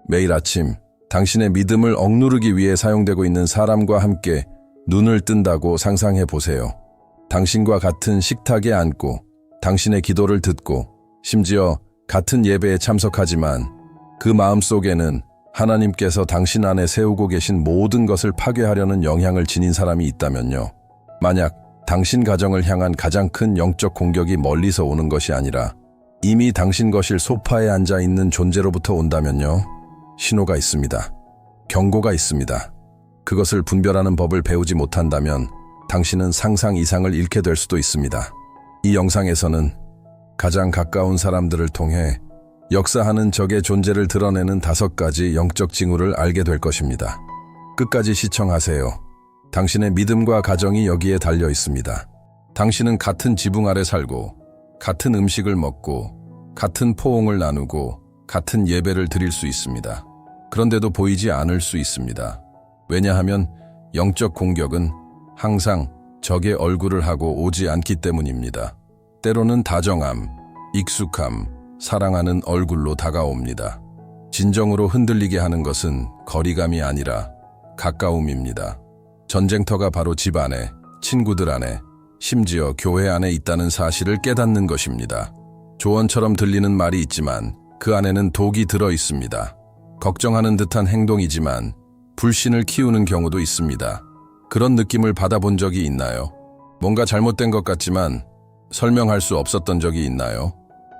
매일 아침 당신의 믿음을 억누르기 위해 사용되고 있는 사람과 함께 눈을 뜬다고 상상해 보세요. 당신과 같은 식탁에 앉고 당신의 기도를 듣고 심지어 같은 예배에 참석하지만 그 마음 속에는 하나님께서 당신 안에 세우고 계신 모든 것을 파괴하려는 영향을 지닌 사람이 있다면요. 만약 당신 가정을 향한 가장 큰 영적 공격이 멀리서 오는 것이 아니라 이미 당신 거실 소파에 앉아 있는 존재로부터 온다면요. 신호가 있습니다. 경고가 있습니다. 그것을 분별하는 법을 배우지 못한다면 당신은 상상 이상을 잃게 될 수도 있습니다. 이 영상에서는 가장 가까운 사람들을 통해 역사하는 적의 존재를 드러내는 5가지 영적 징후를 알게 될 것입니다. 끝까지 시청하세요. 당신의 믿음과 가정이 여기에 달려 있습니다. 당신은 같은 지붕 아래 살고 같은 음식을 먹고 같은 포옹을 나누고 같은 예배를 드릴 수 있습니다. 그런데도 보이지 않을 수 있습니다. 왜냐하면 영적 공격은 항상 적의 얼굴을 하고 오지 않기 때문입니다. 때로는 다정함, 익숙함, 사랑하는 얼굴로 다가옵니다. 진정으로 흔들리게 하는 것은 거리감이 아니라 가까움입니다. 전쟁터가 바로 집 안에, 친구들 안에, 심지어 교회 안에 있다는 사실을 깨닫는 것입니다. 조언처럼 들리는 말이 있지만 그 안에는 독이 들어 있습니다. 걱정하는 듯한 행동이지만 불신을 키우는 경우도 있습니다. 그런 느낌을 받아본 적이 있나요? 뭔가 잘못된 것 같지만 설명할 수 없었던 적이 있나요?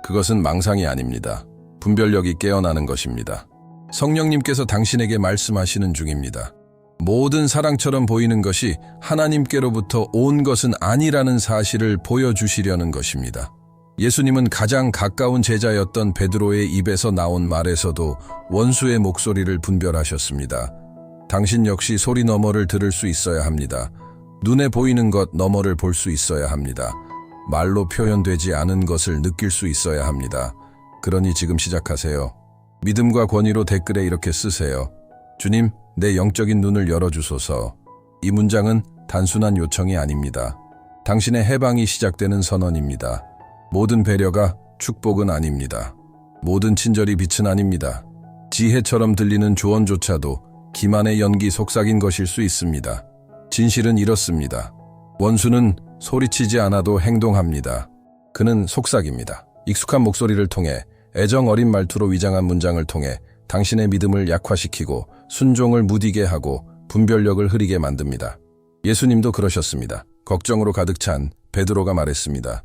그것은 망상이 아닙니다. 분별력이 깨어나는 것입니다. 성령님께서 당신에게 말씀하시는 중입니다. 모든 사랑처럼 보이는 것이 하나님께로부터 온 것은 아니라는 사실을 보여주시려는 것입니다. 예수님은 가장 가까운 제자였던 베드로의 입에서 나온 말에서도 원수의 목소리를 분별하셨습니다. 당신 역시 소리 너머를 들을 수 있어야 합니다. 눈에 보이는 것 너머를 볼 수 있어야 합니다. 말로 표현되지 않은 것을 느낄 수 있어야 합니다. 그러니 지금 시작하세요. 믿음과 권위로 댓글에 이렇게 쓰세요. 주님, 내 영적인 눈을 열어주소서. 이 문장은 단순한 요청이 아닙니다. 당신의 해방이 시작되는 선언입니다. 모든 배려가 축복은 아닙니다. 모든 친절이 빛은 아닙니다. 지혜처럼 들리는 조언조차도 기만의 연기 속삭인 것일 수 있습니다. 진실은 이렇습니다. 원수는 소리치지 않아도 행동합니다. 그는 속삭입니다. 익숙한 목소리를 통해 애정 어린 말투로 위장한 문장을 통해 당신의 믿음을 약화시키고 순종을 무디게 하고 분별력을 흐리게 만듭니다. 예수님도 그러셨습니다. 걱정으로 가득 찬 베드로가 말했습니다.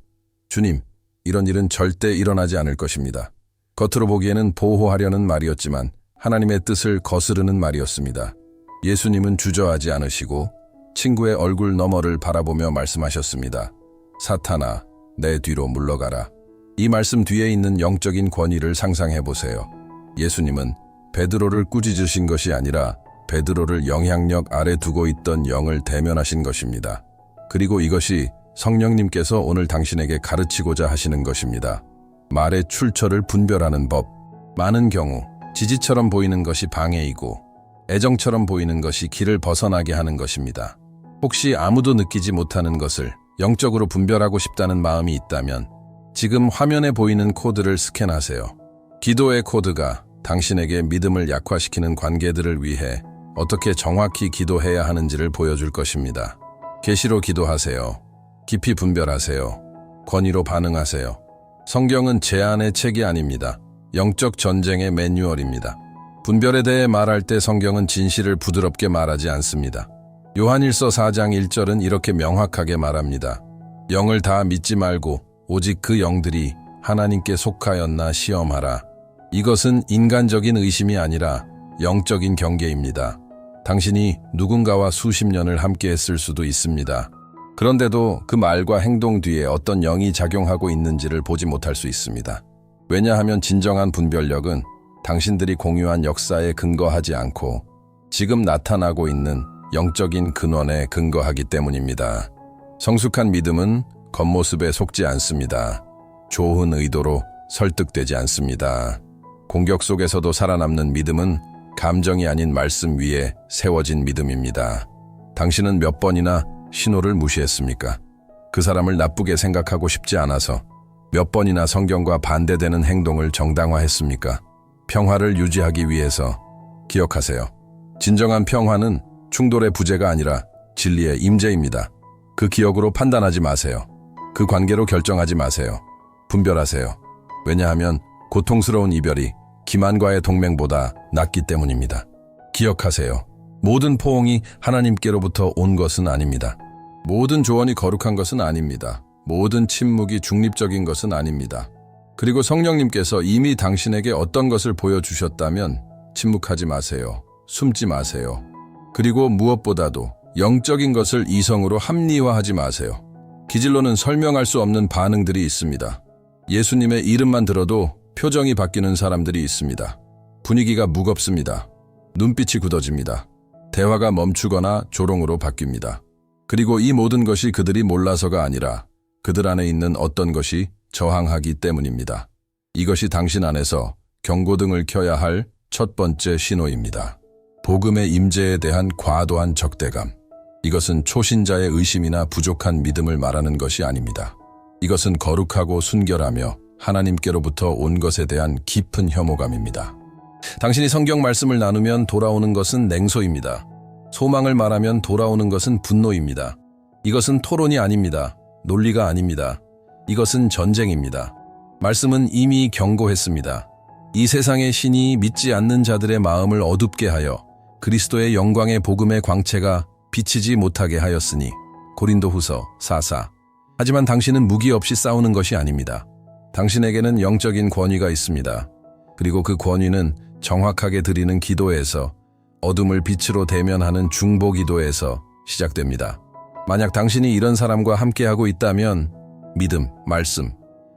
주님, 이런 일은 절대 일어나지 않을 것입니다. 겉으로 보기에는 보호하려는 말이었지만 하나님의 뜻을 거스르는 말이었습니다. 예수님은 주저하지 않으시고 친구의 얼굴 너머를 바라보며 말씀하셨습니다. 사탄아, 내 뒤로 물러가라. 이 말씀 뒤에 있는 영적인 권위를 상상해보세요. 예수님은 베드로를 꾸짖으신 것이 아니라 베드로를 영향력 아래 두고 있던 영을 대면하신 것입니다. 그리고 이것이 성령님께서 오늘 당신에게 가르치고자 하시는 것입니다. 말의 출처를 분별하는 법. 많은 경우 지지처럼 보이는 것이 방해이고 애정처럼 보이는 것이 길을 벗어나게 하는 것입니다. 혹시 아무도 느끼지 못하는 것을 영적으로 분별하고 싶다는 마음이 있다면 지금 화면에 보이는 코드를 스캔하세요. 기도의 코드가 당신에게 믿음을 약화시키는 관계들을 위해 어떻게 정확히 기도해야 하는지를 보여줄 것입니다. 계시로 기도하세요. 깊이 분별하세요. 권위로 반응하세요. 성경은 제안의 책이 아닙니다. 영적 전쟁의 매뉴얼입니다. 분별에 대해 말할 때 성경은 진실을 부드럽게 말하지 않습니다. 요한일서 4장 1절은 이렇게 명확하게 말합니다. 영을 다 믿지 말고 오직 그 영들이 하나님께 속하였나 시험하라. 이것은 인간적인 의심이 아니라 영적인 경계입니다. 당신이 누군가와 수십 년을 함께 했을 수도 있습니다. 그런데도 그 말과 행동 뒤에 어떤 영이 작용하고 있는지를 보지 못할 수 있습니다. 왜냐하면 진정한 분별력은 당신들이 공유한 역사에 근거하지 않고 지금 나타나고 있는 영적인 근원에 근거하기 때문입니다. 성숙한 믿음은 겉모습에 속지 않습니다. 좋은 의도로 설득되지 않습니다. 공격 속에서도 살아남는 믿음은 감정이 아닌 말씀 위에 세워진 믿음입니다. 당신은 몇 번이나 신호를 무시했습니까? 그 사람을 나쁘게 생각하고 싶지 않아서 몇 번이나 성경과 반대되는 행동을 정당화했습니까? 평화를 유지하기 위해서. 기억하세요. 진정한 평화는 충돌의 부재가 아니라 진리의 임재입니다. 그 기억으로 판단하지 마세요. 그 관계로 결정하지 마세요. 분별하세요. 왜냐하면 고통스러운 이별이 기만과의 동맹보다 낫기 때문입니다. 기억하세요. 모든 포옹이 하나님께로부터 온 것은 아닙니다. 모든 조언이 거룩한 것은 아닙니다. 모든 침묵이 중립적인 것은 아닙니다. 그리고 성령님께서 이미 당신에게 어떤 것을 보여주셨다면 침묵하지 마세요. 숨지 마세요. 그리고 무엇보다도 영적인 것을 이성으로 합리화하지 마세요. 기질로는 설명할 수 없는 반응들이 있습니다. 예수님의 이름만 들어도 표정이 바뀌는 사람들이 있습니다. 분위기가 무겁습니다. 눈빛이 굳어집니다. 대화가 멈추거나 조롱으로 바뀝니다. 그리고 이 모든 것이 그들이 몰라서가 아니라 그들 안에 있는 어떤 것이 저항하기 때문입니다. 이것이 당신 안에서 경고등을 켜야 할 첫 번째 신호입니다. 복음의 임재에 대한 과도한 적대감. 이것은 초신자의 의심이나 부족한 믿음을 말하는 것이 아닙니다. 이것은 거룩하고 순결하며 하나님께로부터 온 것에 대한 깊은 혐오감입니다. 당신이 성경 말씀을 나누면 돌아오는 것은 냉소입니다. 소망을 말하면 돌아오는 것은 분노입니다. 이것은 토론이 아닙니다. 논리가 아닙니다. 이것은 전쟁입니다. 말씀은 이미 경고했습니다. 이 세상의 신이 믿지 않는 자들의 마음을 어둡게 하여 그리스도의 영광의 복음의 광채가 비치지 못하게 하였으니. 고린도후서 4:4. 하지만 당신은 무기 없이 싸우는 것이 아닙니다. 당신에게는 영적인 권위가 있습니다. 그리고 그 권위는 정확하게 드리는 기도에서, 어둠을 빛으로 대면하는 중보 기도에서 시작됩니다. 만약 당신이 이런 사람과 함께하고 있다면 믿음, 말씀,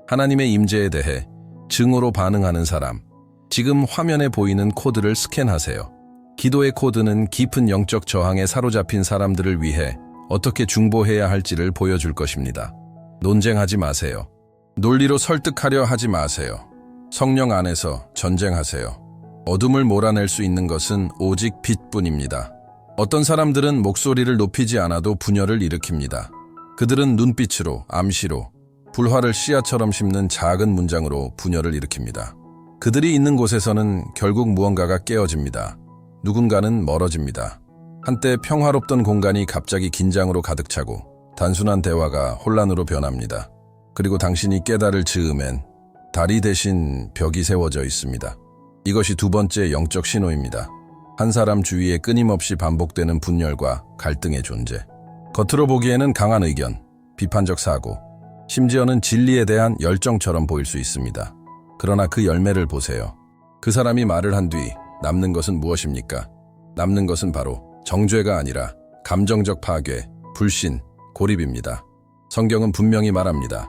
하나님의 임재에 대해 증오로 반응하는 사람, 지금 화면에 보이는 코드를 스캔하세요. 기도의 코드는 깊은 영적 저항에 사로잡힌 사람들을 위해 어떻게 중보해야 할지를 보여줄 것입니다. 논쟁하지 마세요. 논리로 설득하려 하지 마세요. 성령 안에서 전쟁하세요. 어둠을 몰아낼 수 있는 것은 오직 빛뿐입니다. 어떤 사람들은 목소리를 높이지 않아도 분열을 일으킵니다. 그들은 눈빛으로, 암시로, 불화를 씨앗처럼 심는 작은 문장으로 분열을 일으킵니다. 그들이 있는 곳에서는 결국 무언가가 깨어집니다. 누군가는 멀어집니다. 한때 평화롭던 공간이 갑자기 긴장으로 가득 차고 단순한 대화가 혼란으로 변합니다. 그리고 당신이 깨달을 즈음엔 다리 대신 벽이 세워져 있습니다. 이것이 두 번째 영적 신호입니다. 한 사람 주위에 끊임없이 반복되는 분열과 갈등의 존재. 겉으로 보기에는 강한 의견, 비판적 사고, 심지어는 진리에 대한 열정처럼 보일 수 있습니다. 그러나 그 열매를 보세요. 그 사람이 말을 한 뒤 남는 것은 무엇입니까? 남는 것은 바로 정죄가 아니라 감정적 파괴, 불신, 고립입니다. 성경은 분명히 말합니다.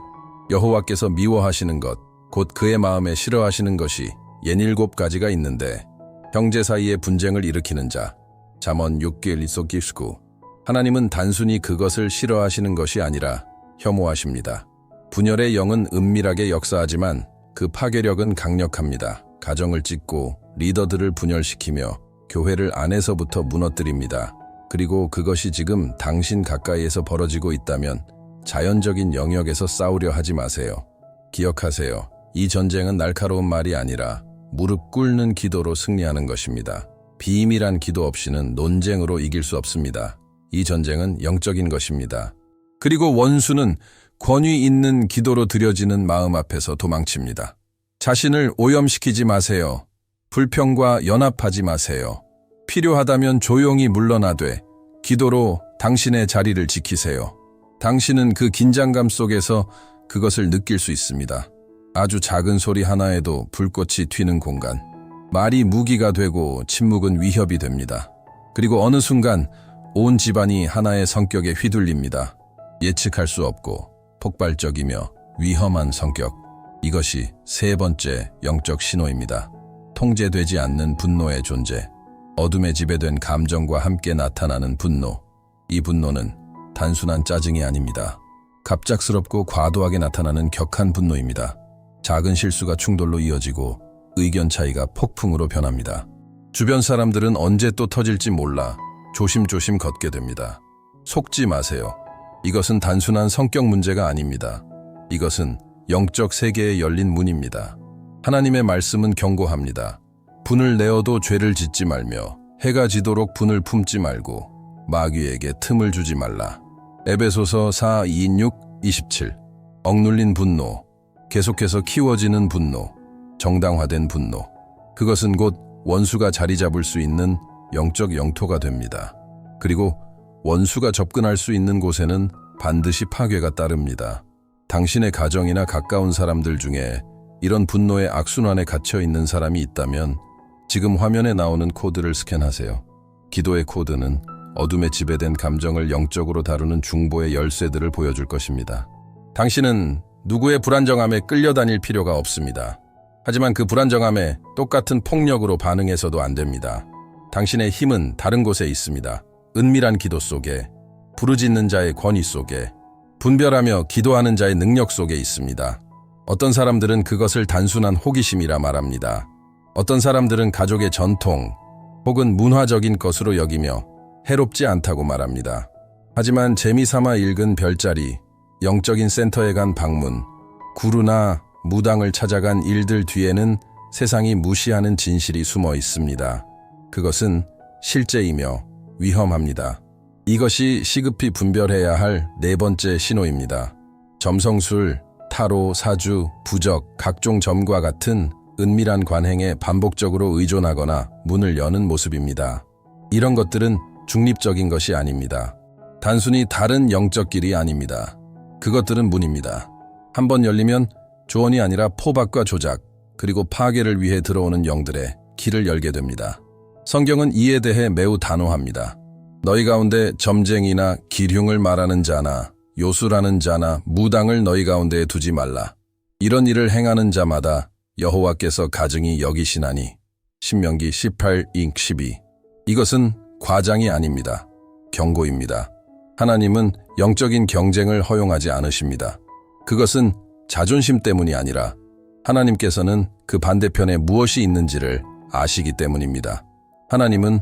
여호와께서 미워하시는 것, 곧 그의 마음에 싫어하시는 것이 67가지가 있는데 형제 사이의 분쟁을 일으키는 자, 잠언 6길 1-9. 하나님은 단순히 그것을 싫어하시는 것이 아니라 혐오하십니다. 분열의 영은 은밀하게 역사하지만 그 파괴력은 강력합니다. 가정을 찢고 리더들을 분열시키며 교회를 안에서부터 무너뜨립니다. 그리고 그것이 지금 당신 가까이에서 벌어지고 있다면 자연적인 영역에서 싸우려 하지 마세요. 기억하세요. 이 전쟁은 날카로운 말이 아니라 무릎 꿇는 기도로 승리하는 것입니다. 비밀한 기도 없이는 논쟁으로 이길 수 없습니다. 이 전쟁은 영적인 것입니다. 그리고 원수는 권위 있는 기도로 드려지는 마음 앞에서 도망칩니다. 자신을 오염시키지 마세요. 불평과 연합하지 마세요. 필요하다면 조용히 물러나되 기도로 당신의 자리를 지키세요. 당신은 그 긴장감 속에서 그것을 느낄 수 있습니다. 아주 작은 소리 하나에도 불꽃이 튀는 공간. 말이 무기가 되고 침묵은 위협이 됩니다. 그리고 어느 순간 온 집안이 하나의 성격에 휘둘립니다. 예측할 수 없고 폭발적이며 위험한 성격. 이것이 세 번째 영적 신호입니다. 통제되지 않는 분노의 존재. 어둠에 지배된 감정과 함께 나타나는 분노. 이 분노는 단순한 짜증이 아닙니다. 갑작스럽고 과도하게 나타나는 격한 분노입니다. 작은 실수가 충돌로 이어지고 의견 차이가 폭풍으로 변합니다. 주변 사람들은 언제 또 터질지 몰라 조심조심 걷게 됩니다. 속지 마세요. 이것은 단순한 성격 문제가 아닙니다. 이것은 영적 세계에 열린 문입니다. 하나님의 말씀은 경고합니다. 분을 내어도 죄를 짓지 말며 해가 지도록 분을 품지 말고 마귀에게 틈을 주지 말라. 에베소서 4, 26, 27. 억눌린 분노, 계속해서 키워지는 분노, 정당화된 분노. 그것은 곧 원수가 자리 잡을 수 있는 영적 영토가 됩니다. 그리고 원수가 접근할 수 있는 곳에는 반드시 파괴가 따릅니다. 당신의 가정이나 가까운 사람들 중에 이런 분노의 악순환에 갇혀 있는 사람이 있다면 지금 화면에 나오는 코드를 스캔하세요. 기도의 코드는 어둠에 지배된 감정을 영적으로 다루는 중보의 열쇠들을 보여줄 것입니다. 당신은 누구의 불안정함에 끌려다닐 필요가 없습니다. 하지만 그 불안정함에 똑같은 폭력으로 반응해서도 안 됩니다. 당신의 힘은 다른 곳에 있습니다. 은밀한 기도 속에, 부르짖는 자의 권위 속에, 분별하며 기도하는 자의 능력 속에 있습니다. 어떤 사람들은 그것을 단순한 호기심이라 말합니다. 어떤 사람들은 가족의 전통 혹은 문화적인 것으로 여기며 해롭지 않다고 말합니다. 하지만 재미삼아 읽은 별자리, 영적인 센터에 간 방문, 구루나 무당을 찾아간 일들 뒤에는 세상이 무시하는 진실이 숨어 있습니다. 그것은 실제이며 위험합니다. 이것이 시급히 분별해야 할 네 번째 신호입니다. 점성술, 타로, 사주, 부적, 각종 점과 같은 은밀한 관행에 반복적으로 의존하거나 문을 여는 모습입니다. 이런 것들은 중립적인 것이 아닙니다. 단순히 다른 영적 길이 아닙니다. 그것들은 문입니다. 한번 열리면 조언이 아니라 포박과 조작, 그리고 파괴를 위해 들어오는 영들의 길을 열게 됩니다. 성경은 이에 대해 매우 단호합니다. 너희 가운데 점쟁이나 기흉을 말하는 자나 요술하는 자나 무당을 너희 가운데에 두지 말라. 이런 일을 행하는 자마다 여호와께서 가증히 여기시나니. 신명기 18:12. 이것은 과장이 아닙니다. 경고입니다. 하나님은 영적인 경쟁을 허용하지 않으십니다. 그것은 자존심 때문이 아니라 하나님께서는 그 반대편에 무엇이 있는지를 아시기 때문입니다. 하나님은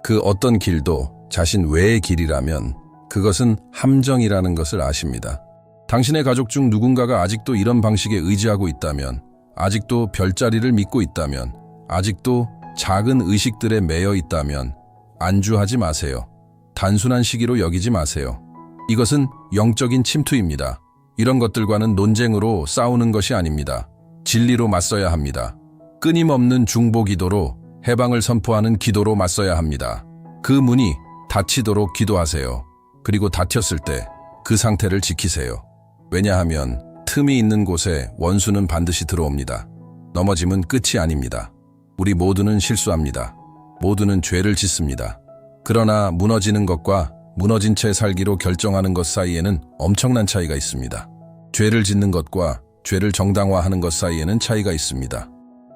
그 어떤 길도 자신 외의 길이라면 그것은 함정이라는 것을 아십니다. 당신의 가족 중 누군가가 아직도 이런 방식에 의지하고 있다면, 아직도 별자리를 믿고 있다면, 아직도 작은 의식들에 매여 있다면 안주하지 마세요. 단순한 시기로 여기지 마세요. 이것은 영적인 침투입니다. 이런 것들과는 논쟁으로 싸우는 것이 아닙니다. 진리로 맞서야 합니다. 끊임없는 중보 기도로 해방을 선포하는 기도로 맞서야 합니다. 그 문이 닫히도록 기도하세요. 그리고 닫혔을 때 그 상태를 지키세요. 왜냐하면 틈이 있는 곳에 원수는 반드시 들어옵니다. 넘어짐은 끝이 아닙니다. 우리 모두는 실수합니다. 모두는 죄를 짓습니다. 그러나 무너지는 것과 무너진 채 살기로 결정하는 것 사이에는 엄청난 차이가 있습니다. 죄를 짓는 것과 죄를 정당화하는 것 사이에는 차이가 있습니다.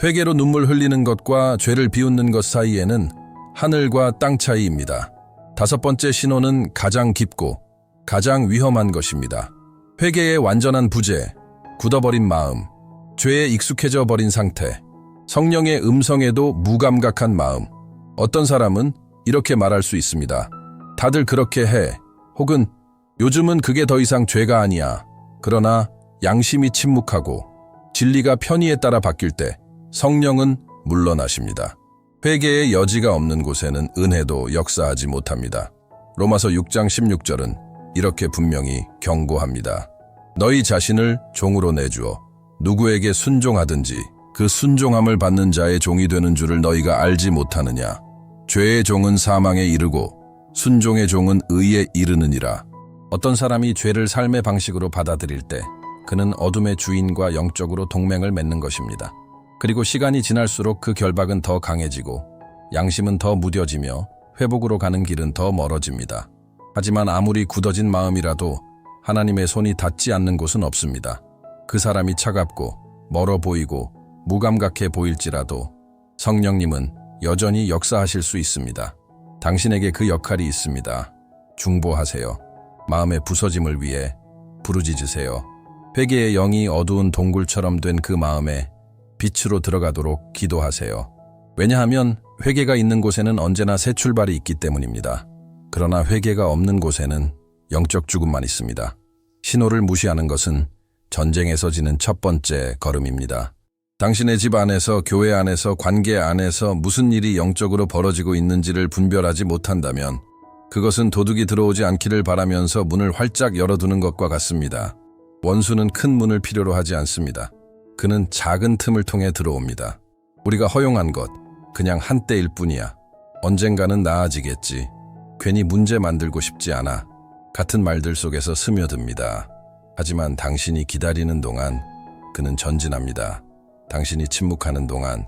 회개로 눈물 흘리는 것과 죄를 비웃는 것 사이에는 하늘과 땅 차이입니다. 다섯 번째 신호는 가장 깊고 가장 위험한 것입니다. 회개의 완전한 부재, 굳어버린 마음, 죄에 익숙해져 버린 상태, 성령의 음성에도 무감각한 마음. 어떤 사람은 이렇게 말할 수 있습니다. 다들 그렇게 해. 혹은 요즘은 그게 더 이상 죄가 아니야. 그러나 양심이 침묵하고 진리가 편의에 따라 바뀔 때 성령은 물러나십니다. 회개의 여지가 없는 곳에는 은혜도 역사하지 못합니다. 로마서 6장 16절은 이렇게 분명히 경고합니다. 너희 자신을 종으로 내주어 누구에게 순종하든지 그 순종함을 받는 자의 종이 되는 줄을 너희가 알지 못하느냐. 죄의 종은 사망에 이르고 순종의 종은 의에 이르느니라. 어떤 사람이 죄를 삶의 방식으로 받아들일 때 그는 어둠의 주인과 영적으로 동맹을 맺는 것입니다. 그리고 시간이 지날수록 그 결박은 더 강해지고 양심은 더 무뎌지며 회복으로 가는 길은 더 멀어집니다. 하지만 아무리 굳어진 마음이라도 하나님의 손이 닿지 않는 곳은 없습니다. 그 사람이 차갑고 멀어 보이고 무감각해 보일지라도 성령님은 여전히 역사하실 수 있습니다. 당신에게 그 역할이 있습니다. 중보하세요. 마음의 부서짐을 위해 부르짖으세요. 회개의 영이 어두운 동굴처럼 된 그 마음에 빛으로 들어가도록 기도하세요. 왜냐하면 회개가 있는 곳에는 언제나 새 출발이 있기 때문입니다. 그러나 회개가 없는 곳에는 영적 죽음만 있습니다. 신호를 무시하는 것은 전쟁에서 지는 첫 번째 걸음입니다. 당신의 집 안에서, 교회 안에서, 관계 안에서 무슨 일이 영적으로 벌어지고 있는지를 분별하지 못한다면 그것은 도둑이 들어오지 않기를 바라면서 문을 활짝 열어두는 것과 같습니다. 원수는 큰 문을 필요로 하지 않습니다. 그는 작은 틈을 통해 들어옵니다. 우리가 허용한 것, 그냥 한때일 뿐이야. 언젠가는 나아지겠지. 괜히 문제 만들고 싶지 않아. 같은 말들 속에서 스며듭니다. 하지만 당신이 기다리는 동안 그는 전진합니다. 당신이 침묵하는 동안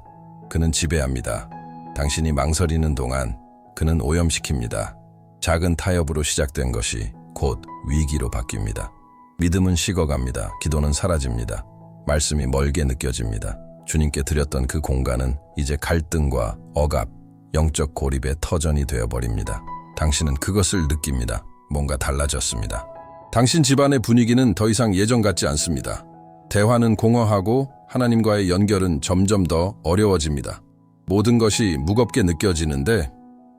그는 지배합니다. 당신이 망설이는 동안 그는 오염시킵니다. 작은 타협으로 시작된 것이 곧 위기로 바뀝니다. 믿음은 식어갑니다. 기도는 사라집니다. 말씀이 멀게 느껴집니다. 주님께 드렸던 그 공간은 이제 갈등과 억압, 영적 고립의 터전이 되어버립니다. 당신은 그것을 느낍니다. 뭔가 달라졌습니다. 당신 집안의 분위기는 더 이상 예전 같지 않습니다. 대화는 공허하고 하나님과의 연결은 점점 더 어려워집니다. 모든 것이 무겁게 느껴지는데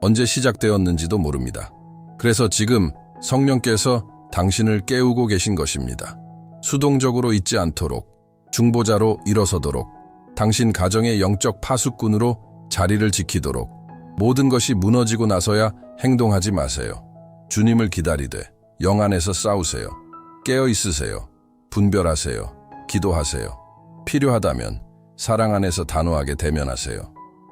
언제 시작되었는지도 모릅니다. 그래서 지금 성령께서 당신을 깨우고 계신 것입니다. 수동적으로 있지 않도록, 중보자로 일어서도록, 당신 가정의 영적 파수꾼으로 자리를 지키도록, 모든 것이 무너지고 나서야 행동하지 마세요. 주님을 기다리되 영 안에서 싸우세요. 깨어 있으세요. 분별하세요. 기도하세요. 필요하다면 사랑 안에서 단호하게 대면하세요.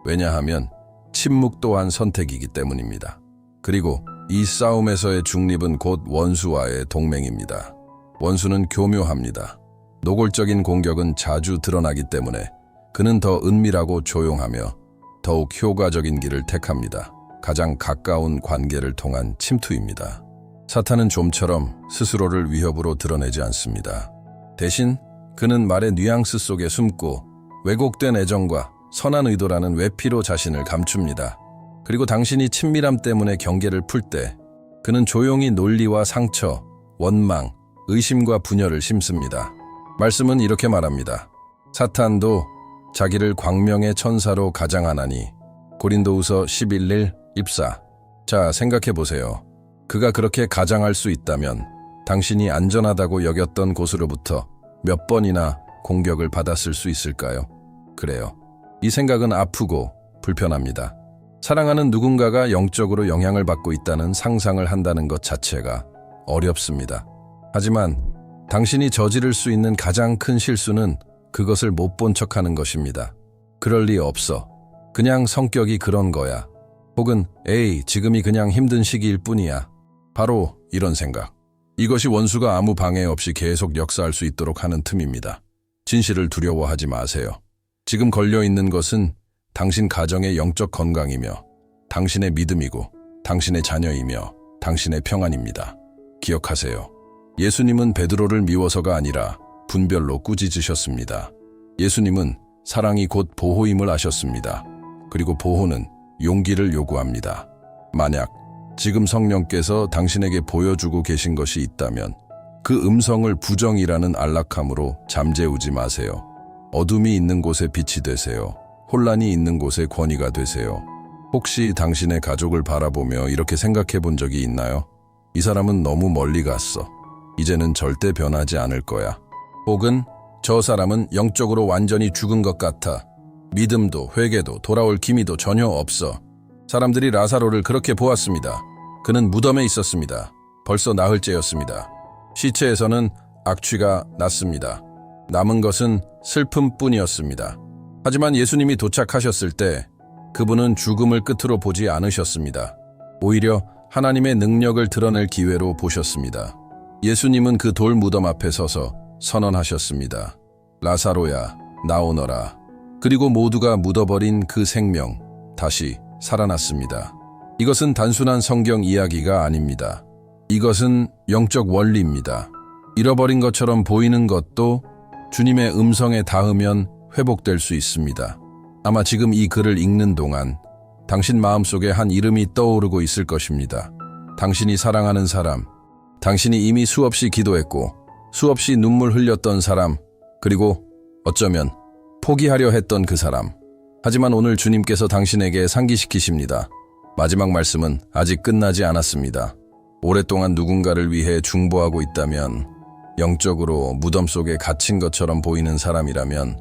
왜냐하면 침묵 또한 선택이기 때문입니다. 그리고 이 싸움에서의 중립은 곧 원수와의 동맹입니다. 원수는 교묘합니다. 노골적인 공격은 자주 드러나기 때문에 그는 더 은밀하고 조용하며 더욱 효과적인 길을 택합니다. 가장 가까운 관계를 통한 침투입니다. 사탄은 좀처럼 스스로를 위협으로 드러내지 않습니다. 대신 그는 말의 뉘앙스 속에 숨고 왜곡된 애정과 선한 의도라는 외피로 자신을 감춥니다. 그리고 당신이 친밀함 때문에 경계를 풀 때 그는 조용히 논리와 상처, 원망, 의심과 분열을 심습니다. 말씀은 이렇게 말합니다. 사탄도 자기를 광명의 천사로 가장하나니. 고린도후서 11일 14. 자, 생각해보세요. 그가 그렇게 가장할 수 있다면 당신이 안전하다고 여겼던 곳으로부터 몇 번이나 공격을 받았을 수 있을까요? 그래요. 이 생각은 아프고 불편합니다. 사랑하는 누군가가 영적으로 영향을 받고 있다는 상상을 한다는 것 자체가 어렵습니다. 하지만 당신이 저지를 수 있는 가장 큰 실수는 그것을 못 본 척하는 것입니다. 그럴 리 없어. 그냥 성격이 그런 거야. 혹은 에이, 지금이 그냥 힘든 시기일 뿐이야. 바로 이런 생각. 이것이 원수가 아무 방해 없이 계속 역사할 수 있도록 하는 틈입니다. 진실을 두려워하지 마세요. 지금 걸려있는 것은 당신 가정의 영적 건강이며 당신의 믿음이고 당신의 자녀이며 당신의 평안입니다. 기억하세요. 예수님은 베드로를 미워서가 아니라 분별로 꾸짖으셨습니다. 예수님은 사랑이 곧 보호임을 아셨습니다. 그리고 보호는 용기를 요구합니다. 만약 지금 성령께서 당신에게 보여주고 계신 것이 있다면 그 음성을 부정이라는 안락함으로 잠재우지 마세요. 어둠이 있는 곳에 빛이 되세요. 혼란이 있는 곳에 권위가 되세요. 혹시 당신의 가족을 바라보며 이렇게 생각해 본 적이 있나요? 이 사람은 너무 멀리 갔어. 이제는 절대 변하지 않을 거야. 혹은 저 사람은 영적으로 완전히 죽은 것 같아. 믿음도 회개도 돌아올 기미도 전혀 없어. 사람들이 라사로를 그렇게 보았습니다. 그는 무덤에 있었습니다. 벌써 나흘째였습니다. 시체에서는 악취가 났습니다. 남은 것은 슬픔뿐이었습니다. 하지만 예수님이 도착하셨을 때 그분은 죽음을 끝으로 보지 않으셨습니다. 오히려 하나님의 능력을 드러낼 기회로 보셨습니다. 예수님은 그 돌 무덤 앞에 서서 선언하셨습니다. 라사로야, 나오너라. 그리고 모두가 묻어버린 그 생명, 다시 살아났습니다. 이것은 단순한 성경 이야기가 아닙니다. 이것은 영적 원리입니다. 잃어버린 것처럼 보이는 것도 주님의 음성에 닿으면 회복될 수 있습니다. 아마 지금 이 글을 읽는 동안 당신 마음속에 한 이름이 떠오르고 있을 것입니다. 당신이 사랑하는 사람, 당신이 이미 수없이 기도했고 수없이 눈물 흘렸던 사람, 그리고 어쩌면 포기하려 했던 그 사람. 하지만 오늘 주님께서 당신에게 상기시키십니다. 마지막 말씀은 아직 끝나지 않았습니다. 오랫동안 누군가를 위해 중보하고 있다면, 영적으로 무덤 속에 갇힌 것처럼 보이는 사람이라면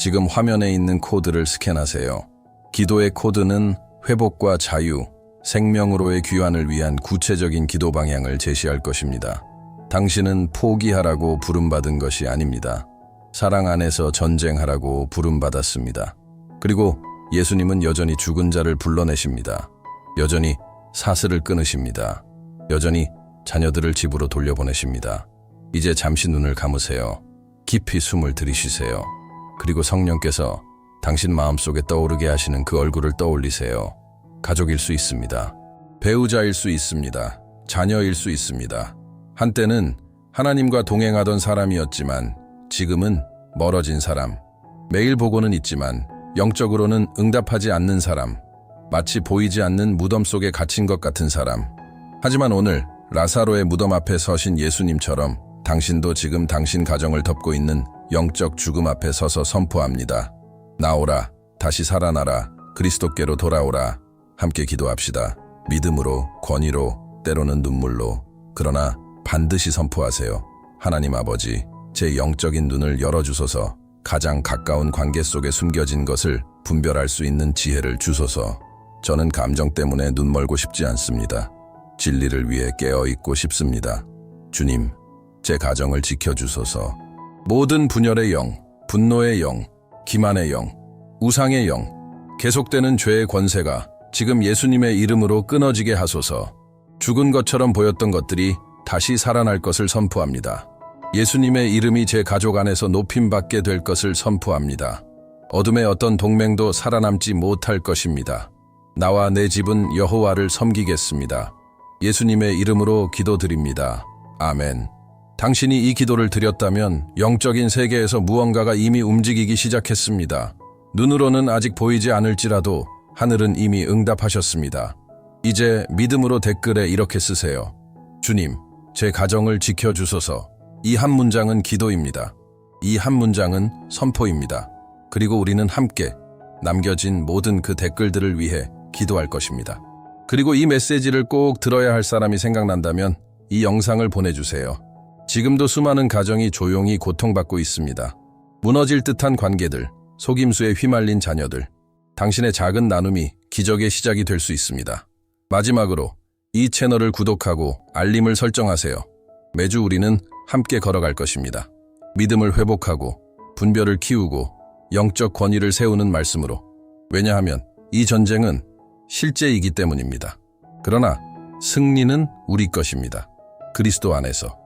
지금 화면에 있는 코드를 스캔하세요. 기도의 코드는 회복과 자유, 생명으로의 귀환을 위한 구체적인 기도 방향을 제시할 것입니다. 당신은 포기하라고 부름받은 것이 아닙니다. 사랑 안에서 전쟁하라고 부름받았습니다. 그리고 예수님은 여전히 죽은 자를 불러내십니다. 여전히 사슬을 끊으십니다. 여전히 자녀들을 집으로 돌려보내십니다. 이제 잠시 눈을 감으세요. 깊이 숨을 들이쉬세요. 그리고 성령께서 당신 마음속에 떠오르게 하시는 그 얼굴을 떠올리세요. 가족일 수 있습니다. 배우자일 수 있습니다. 자녀일 수 있습니다. 한때는 하나님과 동행하던 사람이었지만 지금은 멀어진 사람. 매일 보고는 있지만 영적으로는 응답하지 않는 사람. 마치 보이지 않는 무덤 속에 갇힌 것 같은 사람. 하지만 오늘 라사로의 무덤 앞에 서신 예수님처럼 당신도 지금 당신 가정을 덮고 있는 영적 죽음 앞에 서서 선포합니다. 나오라, 다시 살아나라, 그리스도께로 돌아오라. 함께 기도합시다. 믿음으로, 권위로, 때로는 눈물로, 그러나 반드시 선포하세요. 하나님 아버지, 제 영적인 눈을 열어주소서. 가장 가까운 관계 속에 숨겨진 것을 분별할 수 있는 지혜를 주소서. 저는 감정 때문에 눈멀고 싶지 않습니다. 진리를 위해 깨어있고 싶습니다. 주님, 제 가정을 지켜주소서. 모든 분열의 영, 분노의 영, 기만의 영, 우상의 영, 계속되는 죄의 권세가 지금 예수님의 이름으로 끊어지게 하소서. 죽은 것처럼 보였던 것들이 다시 살아날 것을 선포합니다. 예수님의 이름이 제 가족 안에서 높임받게 될 것을 선포합니다. 어둠의 어떤 동맹도 살아남지 못할 것입니다. 나와 내 집은 여호와를 섬기겠습니다. 예수님의 이름으로 기도드립니다. 아멘. 당신이 이 기도를 드렸다면 영적인 세계에서 무언가가 이미 움직이기 시작했습니다. 눈으로는 아직 보이지 않을지라도 하늘은 이미 응답하셨습니다. 이제 믿음으로 댓글에 이렇게 쓰세요. 주님, 제 가정을 지켜주소서. 이 한 문장은 기도입니다. 이 한 문장은 선포입니다. 그리고 우리는 함께 남겨진 모든 그 댓글들을 위해 기도할 것입니다. 그리고 이 메시지를 꼭 들어야 할 사람이 생각난다면 이 영상을 보내주세요. 지금도 수많은 가정이 조용히 고통받고 있습니다. 무너질 듯한 관계들, 속임수에 휘말린 자녀들, 당신의 작은 나눔이 기적의 시작이 될 수 있습니다. 마지막으로 이 채널을 구독하고 알림을 설정하세요. 매주 우리는 함께 걸어갈 것입니다. 믿음을 회복하고 분별을 키우고 영적 권위를 세우는 말씀으로. 왜냐하면 이 전쟁은 실제이기 때문입니다. 그러나 승리는 우리 것입니다. 그리스도 안에서.